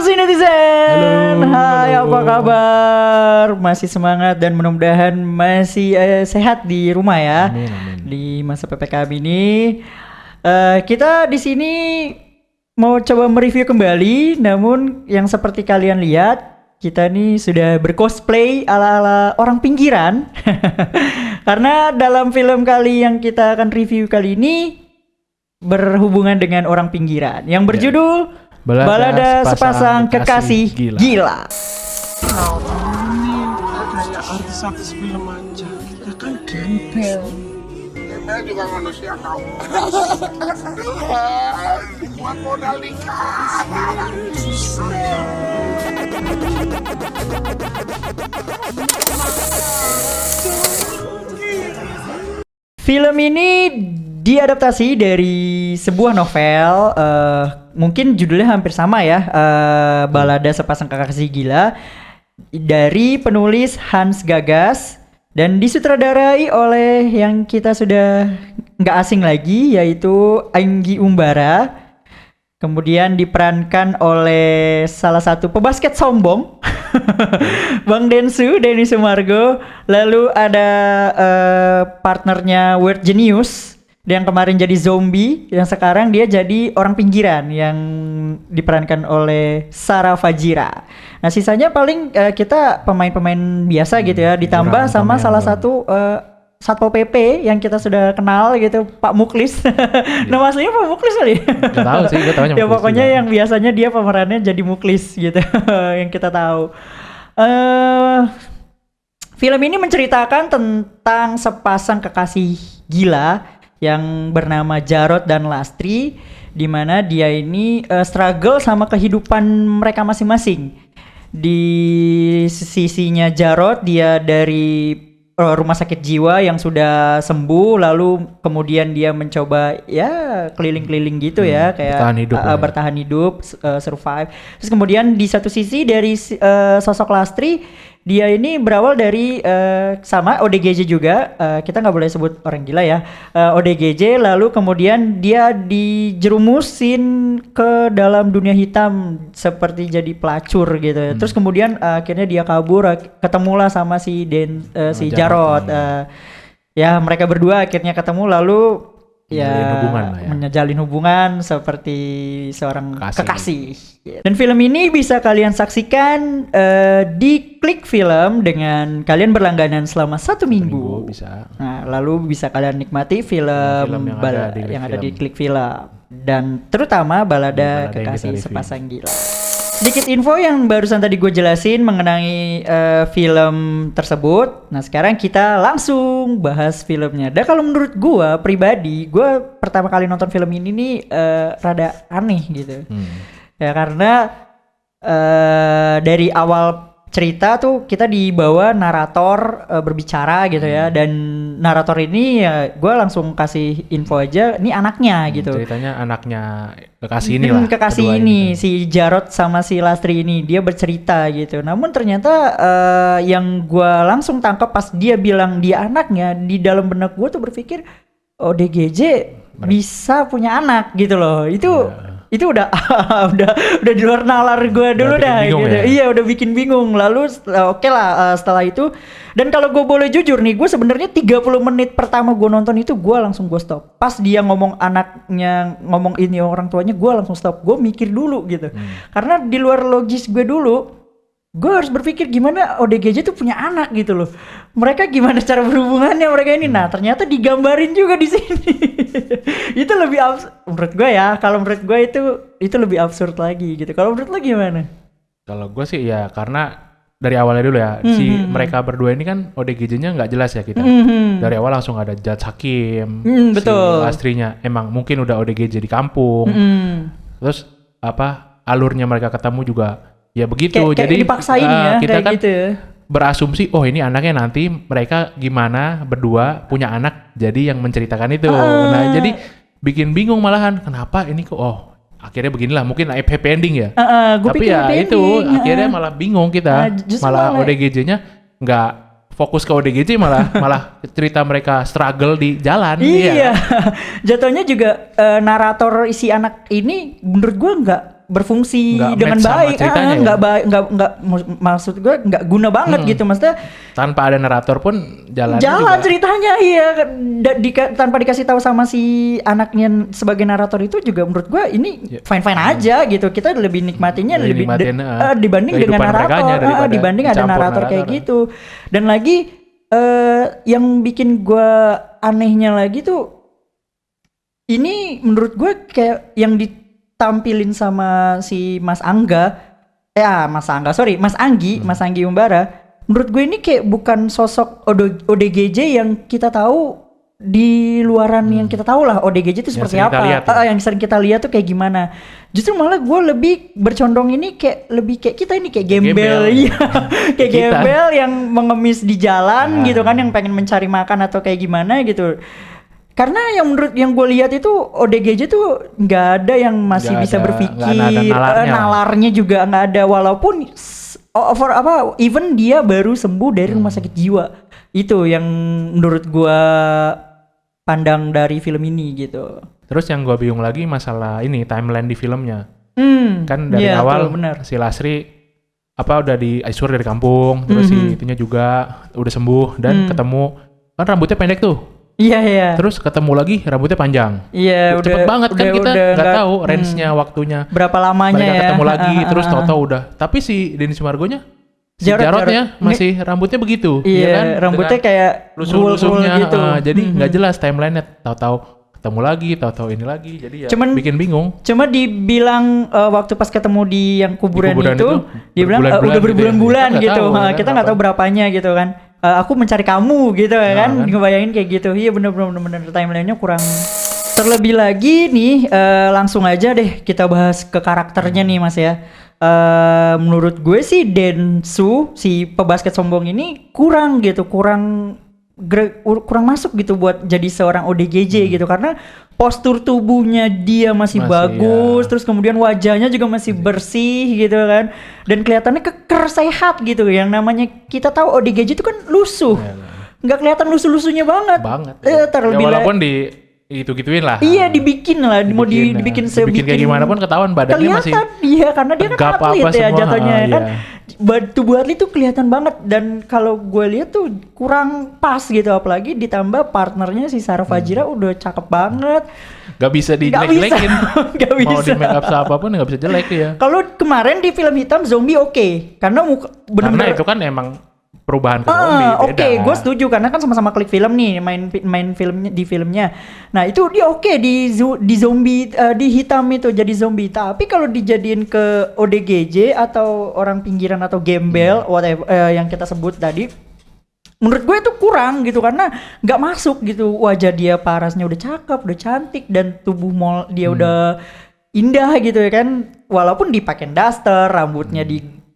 masih netizen. Halo, Hai, halo. apa kabar? Masih semangat dan mudah-mudahan masih sehat di rumah ya. Amin, amin. Di masa PPKM ini, kita di sini mau coba mereview kembali. Namun yang seperti kalian lihat, kita nih sudah bercosplay ala-ala orang pinggiran. Karena dalam film kali yang kita akan review kali ini berhubungan dengan orang pinggiran yang berjudul Balada Sepasang Kekasih Gila. Ini kayak artis-artis film aja. Kita kan gembel. Gembel juga manusia kau. Buat modal nikah. Film ini diadaptasi dari sebuah novel, mungkin judulnya hampir sama ya, Balada Sepasang Kekasih Gila, dari penulis Hans Gagas dan disutradarai oleh yang kita sudah nggak asing lagi, yaitu Anggi Umbara. Kemudian diperankan oleh salah satu pebasket sombong, Bang Densu, Denny Sumargo. Lalu ada partnernya Weird Genius yang kemarin jadi zombie, yang sekarang dia jadi orang pinggiran yang diperankan oleh Sarah Fajira. Nah sisanya paling kita pemain-pemain biasa gitu ya, ditambah sama salah satu Satpol PP yang kita sudah kenal gitu, Pak Muklis. Nama aslinya Pak Muklis kali. Gak tahu sih, gue tahunya Ya Muklis pokoknya juga. yang biasanya dia pemerannya jadi Muklis gitu, yang kita tahu. Film ini menceritakan tentang sepasang kekasih gila yang bernama Jarod dan Lastri, di mana dia ini struggle sama kehidupan mereka masing-masing. Di sisinya Jarod, dia dari rumah sakit jiwa yang sudah sembuh, lalu kemudian dia mencoba ya keliling-keliling gitu ya, kayak bertahan hidup, survive. Terus kemudian di satu sisi dari sosok Lastri, dia ini berawal dari sama ODGJ juga, kita nggak boleh sebut orang gila ya, ODGJ, lalu kemudian dia dijerumusin ke dalam dunia hitam seperti jadi pelacur gitu. Terus kemudian akhirnya dia kabur, ketemulah sama si Jarod. Ya mereka berdua akhirnya ketemu, lalu menjalin hubungan seperti seorang kekasih. Dan film ini bisa kalian saksikan di Klik Film dengan kalian berlangganan selama 1 minggu. Bisa. Nah, lalu bisa kalian nikmati film yang ada di Klik Film, dan terutama Balada Kekasih Sepasang Gila. Sedikit info yang barusan tadi gue jelasin mengenai film tersebut. Nah sekarang kita langsung bahas filmnya. Dan kalau menurut gue pribadi, gue pertama kali nonton film ini nih rada aneh gitu. Ya karena dari awal cerita tuh kita dibawa narator berbicara gitu ya, dan narator ini ya gue langsung kasih info aja, ini anaknya gitu. Ceritanya anaknya kekasih ini lah. Kekasih ini si Jarod sama si Lastri ini, dia bercerita gitu. Namun ternyata yang gue langsung tangkap pas dia bilang dia anaknya, di dalam benak gue tuh berpikir ODGJ bisa punya anak gitu loh. Itu udah udah di luar nalar gue dulu dah gitu. Ya? Iya udah bikin bingung. Lalu oke lah, setelah itu, dan kalau gue boleh jujur nih, gue sebenarnya 30 menit pertama gue nonton itu gue langsung stop. Pas dia ngomong anaknya, ngomong ini orang tuanya, gue langsung stop. Gue mikir dulu gitu. Karena di luar logis gue dulu, gue harus berpikir gimana ODGJ tuh punya anak gitu loh. Mereka gimana cara berhubungannya mereka ini. Nah ternyata digambarin juga di sini. Itu lebih menurut gue ya. Kalau menurut gue itu lebih absurd lagi gitu. Kalau menurut lo gimana? Kalau gue sih ya karena dari awalnya dulu ya, mereka berdua ini kan ODGJ-nya nggak jelas ya kita. Dari awal langsung ada Judge Hakim, betul. Si Lastrinya emang mungkin udah ODGJ di kampung. Terus alurnya mereka ketemu juga ya begitu. Kayak jadi dipaksain ya, kita kan gitu. berasumsi ini anaknya, nanti mereka gimana berdua punya anak jadi yang menceritakan itu. Nah jadi bikin bingung malahan, kenapa ini kok akhirnya beginilah, mungkin happy ending ya. Tapi ya itu akhirnya malah bingung kita, malah ODGJ-nya nggak fokus ke ODGJ, malah cerita mereka struggle di jalan. Iya. Jatuhnya juga narator isi anak ini menurut gue berfungsi Nggak dengan match sama baik, ceritanya ya? nggak baik, nggak maksud gue nggak guna banget gitu, maksudnya Tanpa ada narator pun jalan ceritanya iya tanpa dikasih tahu sama si anaknya sebagai narator itu juga menurut gue ini fine aja gitu, kita lebih nikmatinya Lebih nikmatin, dibanding dengan kehidupan narator, merekanya daripada dibanding ada dicampur narator kayak narator. gitu. Dan lagi yang bikin gue anehnya lagi tuh, ini menurut gue kayak yang ditampilin sama si Mas Anggi, Mas Anggi Umbara. Menurut gue ini kayak bukan sosok ODGJ yang kita tahu di luaran yang kita tahu lah ODGJ itu seperti sering apa. kita lihat ya. Yang sering kita lihat tuh kayak gimana. Justru malah gue lebih bercondong ini lebih kayak kita ini kayak gembel, iya. Kayak Kita. gembel yang mengemis di jalan gitu kan, yang pengen mencari makan atau kayak gimana gitu. Karena yang gue lihat itu ODGJ tuh nggak ada yang masih Nggak bisa ada- berpikir, nggak ada nalarnya. nalarnya juga nggak ada, walaupun even dia baru sembuh dari rumah sakit jiwa. Itu yang menurut gue pandang dari film ini gitu. Terus yang gue bingung lagi masalah ini timeline di filmnya. Kan dari iya, awal betul, benar. si Lasri udah di Aisur dari kampung, terus si itunya juga udah sembuh dan ketemu kan rambutnya pendek tuh. Iya. Terus ketemu lagi rambutnya panjang. Iya, Cepet banget kan kita nggak nggak- tahu range-nya waktunya. berapa lamanya Mereka ya. ketemu lagi terus tahu-tahu udah. Tapi si Denny Sumargonya si Jarotnya Jarot. masih rambutnya begitu. Iya, ya kan? rambutnya Dengan kayak lusuh-lusuhnya gitu. jadi nggak jelas timeline-nya. Tahu-tahu ketemu lagi, tahu-tahu ini lagi. Jadi ya Cuman- bikin bingung. Cuma dibilang waktu pas ketemu di yang kuburan, Di kuburan itu dia bilang berbulan-bulan udah gitu ya. berbulan-bulan Kita nggak gitu. tahu, kan, Kita nggak tahu berapanya gitu kan. Aku mencari kamu gitu ya kan, kan? ngebayangin kayak gitu. Iya bener timelinenya kurang. Terlebih lagi nih, langsung aja deh kita bahas ke karakternya nih Mas ya. Menurut gue sih Densu, si pebasket sombong ini kurang masuk gitu buat jadi seorang ODGJ gitu, karena postur tubuhnya dia masih bagus, terus kemudian wajahnya juga masih bersih gitu kan, dan kelihatannya keker sehat gitu. Yang namanya kita tahu ODGJ itu kan lusuh, nggak kelihatan lusuh-lusuhnya banget. Terlebih walaupun di gitu-gituin lah. Iya, dibikin dibikin kayak gimana pun ketahuan badannya masih kelihatan, iya, karena dia kan tegap atlet apa ya semua, jatuhnya kan. iya. Tubuh atlet tuh kelihatan banget, dan kalau gue lihat tuh kurang pas gitu, apalagi ditambah partnernya si Sarah Fajira udah cakep banget. Gak bisa Nggak dijelek-jelekin. Nggak Mau bisa. di make up apapun gak bisa jelek ya. Kalau kemarin di film hitam zombie oke, karena Karena bener-bener itu kan emang perubahan ke zombie beda. Oke, gue setuju karena kan sama-sama klik film nih, main filmnya di filmnya. Nah itu dia oke di zombie, di hitam itu jadi zombie. Tapi kalau dijadiin ke ODGJ atau orang pinggiran atau gembel whatever yang kita sebut tadi, menurut gue itu kurang gitu, karena nggak masuk gitu. Wajah dia parasnya udah cakep, udah cantik, dan tubuh dia udah indah gitu ya kan. Walaupun dipakein daster, rambutnya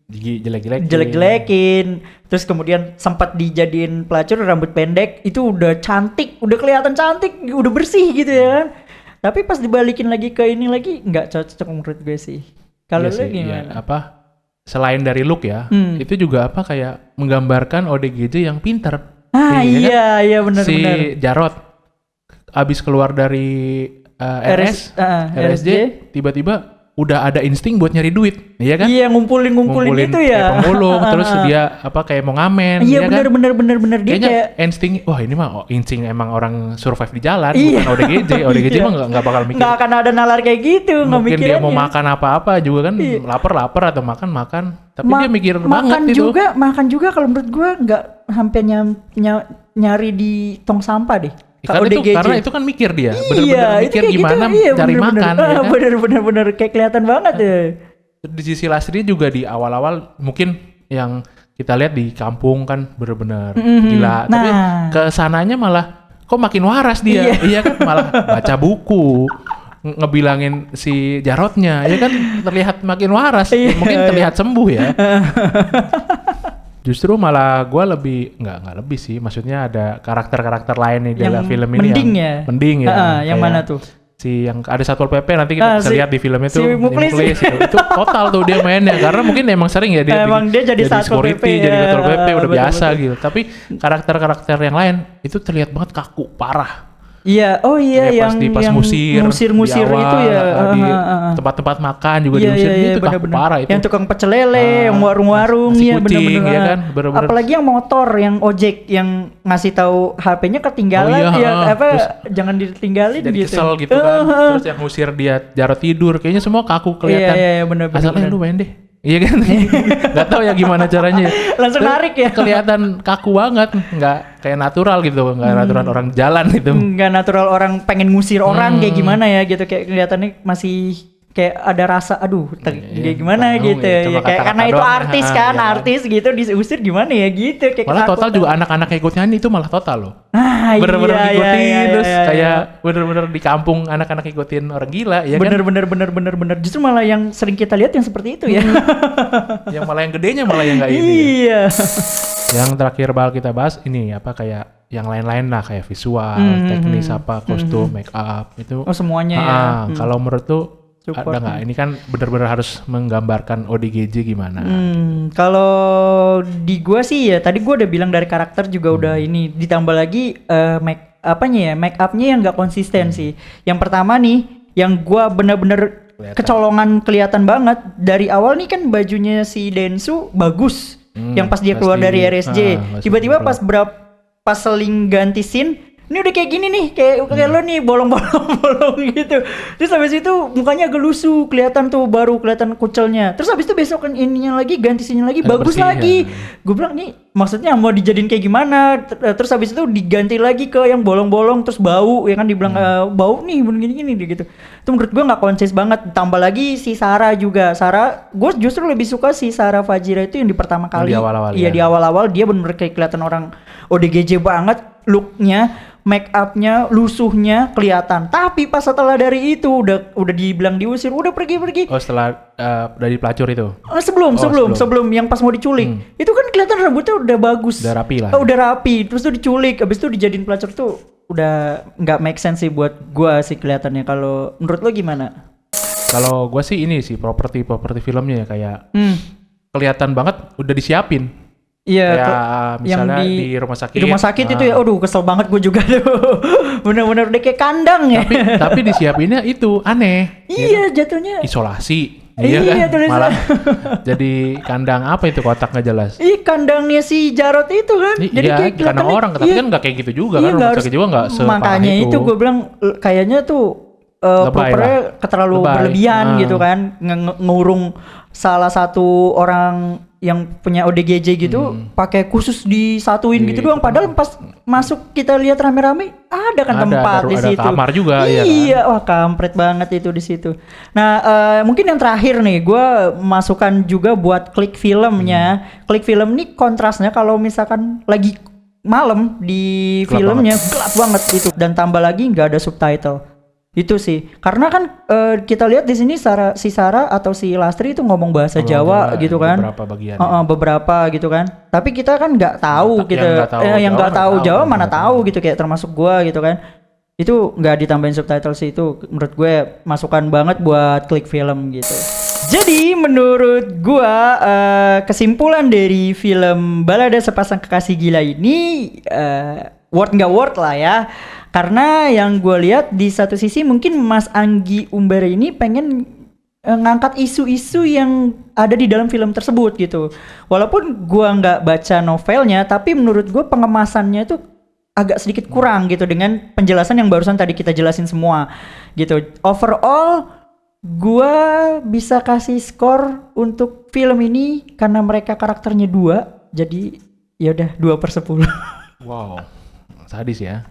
jelek-jelekin, terus kemudian sempat dijadiin pelacur rambut pendek, itu udah cantik, udah kelihatan cantik, udah bersih gitu ya kan. Tapi pas dibalikin lagi ke ini lagi nggak cocok menurut gue sih. Kalau lu gimana? Selain dari look ya, itu juga kayak menggambarkan ODGJ yang pinter. Iya benar-benar. Si Jarot abis keluar dari RSJ, tiba-tiba udah ada insting buat nyari duit, iya kan? Iya, ngumpulin itu ya. Kayak pemulung, terus dia kayak mau ngamen. Iya, kan? bener dia Kayaknya kayak insting, wah ini mah insting emang orang survive di jalan, Iya. bukan ODGJ mah nggak bakal mikir. nggak akan ada nalar kayak gitu, nggak Mungkin dia mau mikirinnya. makan apa-apa juga kan, lapar atau makan, tapi dia mikir banget itu. Makan juga kalau menurut gue nggak hampir nyari di tong sampah deh. Karena itu kan mikir dia, bener-bener mikir itu kayak gimana gitu, cari bener-bener. makan. Ya kan? Bener-bener kayak kelihatan banget ya. Di sisi Lasri juga di awal-awal mungkin yang kita lihat di kampung kan bener-bener gila. Tapi kesananya malah kok makin waras dia. Iya kan, malah baca buku, ngebilangin si Jarotnya, ya kan terlihat makin waras. Mungkin terlihat sembuh ya. Justru malah gue nggak lebih sih, maksudnya ada karakter-karakter lain nih dalam film ini mending ya. Yang mana tuh? Si yang ada Satpol PP nanti kita bisa lihat di filmnya tuh, si Muklis itu total tuh dia mainnya, karena mungkin emang sering ya dia jadi Satpol PP, jadi Satpol PP udah biasa gitu. Tapi karakter-karakter yang lain itu terlihat banget kaku parah. Iya, oh iya Ya, pas musir musir di awal, itu ya. di tempat-tempat makan juga Iya, diusir iya, itu bener, kaku bener. parah itu. Yang tukang pecel lele, yang warung-warung, nasi ya kucing, bener-bener. ya kan, bener-bener. Apalagi yang motor, yang ojek, yang ngasih tahu HP-nya ketinggalan, Oh iya, ya apa terus jangan ditinggalin jadi gitu. kesel gitu kan. Terus yang ngusir dia Jarod tidur, kayaknya semua kaku kelihatan. Iya, bener-bener. Asalnya lu main deh. Iya kan? Gak tahu ya gimana caranya. Langsung Terus narik ya. Kelihatan kaku banget, nggak kayak natural gitu, nggak natural orang jalan gitu. Nggak natural orang pengen ngusir orang kayak gimana ya gitu, kayak kelihatannya masih kayak ada rasa kayak gimana bingung gitu ya, ya, cuma kayak kata-kata karena itu doang ya. artis kan, Iya. artis gitu diusir gimana ya gitu kayak Malah total ketakutan. juga anak-anak yang ikut nyanyi itu malah total loh. Ah, Bener-bener iya, ngikutin iya, terus iya, iya. kayak bener-bener di kampung anak-anak ngikutin orang gila ya bener justru malah yang sering kita lihat yang seperti itu ya. kan. Yang malah yang gedenya malah yang nggak ini. Iya. Yang terakhir bakal kita bahas ini apa kayak yang lain-lain lah kayak visual, teknis apa, kostum, make up itu. Oh semuanya ya. Kalau menurut tuh Support. ada nggak? Ini kan benar-benar harus menggambarkan ODGJ gimana? Kalau di gua sih ya tadi gua udah bilang dari karakter juga udah ini, ditambah lagi make upnya yang nggak konsisten sih. Yang pertama nih yang gua bener-bener kecolongan kelihatan banget dari awal nih kan bajunya si Densu bagus. Yang pas dia keluar dari RSJ, tiba-tiba pas seling ganti scene, ini udah kayak gini nih, kayak lo nih bolong-bolong gitu. Terus habis itu mukanya agak lusuh, kelihatan tuh baru kelihatan kucelnya. Terus habis itu besok ininya lagi ganti scene lagi agak bagus bersih, lagi. ya. Gue bilang nih maksudnya mau dijadiin kayak gimana? Terus habis itu diganti lagi ke yang bolong-bolong terus bau, ya kan dibilang bau nih gini-gini gitu. Itu menurut gue nggak konsis banget. Tambah lagi si Sarah juga. Sarah, gue justru lebih suka si Sarah Fajira itu yang di pertama kali. Di awal-awal, Iya ya. di awal-awal dia bener-bener kayak kelihatan orang ODGJ banget, looknya, make upnya, lusuhnya kelihatan. Tapi pas setelah dari itu udah dibilang diusir, udah pergi. Oh setelah dari pelacur itu? Sebelum yang pas mau diculik, itu kan kelihatan rambutnya udah bagus. Udah rapi lah. Udah rapi, terus tuh diculik, habis itu dijadiin pelacur tuh udah nggak make sense sih buat gua sih kelihatannya. Kalau menurut lo gimana? Kalau gue sih ini sih properti filmnya ya kayak kelihatan banget udah disiapin. Iya, Kayak misalnya di rumah sakit. Di rumah sakit itu ya, aduh kesel banget gue juga tuh. Bener-bener udah kayak kandang ya. Tapi disiapinnya itu aneh. Iya jatuhnya. Isolasi. Iya, kan? tulisan. Malah jadi kandang apa itu kotak nggak jelas. Ih kandangnya si Jarod itu kan. Jadi Iya, kayak kandang orang, tapi kan nggak kayak gitu juga kan. Rumah sakit juga nggak separah makanya itu gue bilang kayaknya tuh Lebay propernya lah. terlalu Lebay. berlebihan gitu kan, ngurung salah satu orang yang punya ODGJ gitu pakai khusus disatuin gitu doang, padahal pas masuk kita lihat rame-rame ada kan tempat di ada situ. kamar juga, iya ya kan? Wah kampret banget itu di situ. Nah mungkin yang terakhir nih gue masukkan juga buat klik filmnya. Klik film nih kontrasnya kalau misalkan lagi malam di Gelap filmnya gelap banget itu, dan tambah lagi nggak ada subtitle. Itu sih karena kan kita lihat di sini si Sarah atau si Lastri itu ngomong bahasa Jawa gitu kan, beberapa bagian. beberapa gitu kan, tapi kita kan nggak tahu Yang gitu, nggak tahu yang nggak Jawa tahu nggak Jawa tahu, mana nggak tahu gitu, kayak termasuk gua gitu kan, itu nggak ditambahin subtitle sih. Itu menurut gue masukan banget buat klik film gitu. Jadi menurut gua kesimpulan dari film Balada Sepasang Kekasih Gila ini worth nggak worth lah ya. Karena yang gue lihat di satu sisi mungkin Mas Anggi Umbara ini pengen ngangkat isu-isu yang ada di dalam film tersebut gitu. Walaupun gue nggak baca novelnya, tapi menurut gue pengemasannya itu agak sedikit kurang gitu dengan penjelasan yang barusan tadi kita jelasin semua gitu. Overall gue bisa kasih skor untuk film ini karena mereka karakternya 2, jadi ya udah 2/10. Wow, sadis ya.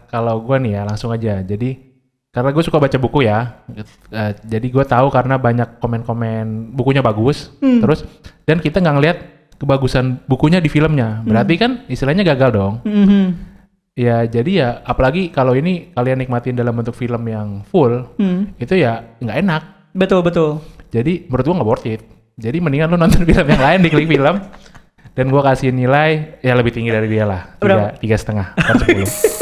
Kalau gue nih ya langsung aja. Jadi karena gue suka baca buku ya, jadi gue tahu karena banyak komen-komen bukunya bagus. Terus dan kita nggak ngelihat kebagusan bukunya di filmnya. Berarti kan istilahnya gagal dong. Ya jadi ya apalagi kalau ini kalian nikmatin dalam bentuk film yang full, itu ya nggak enak. Betul. Jadi menurut gue nggak worth it. Jadi mendingan lu nonton film yang lain di klik film. Dan gue kasih nilai ya lebih tinggi dari dia lah, 3,5/10.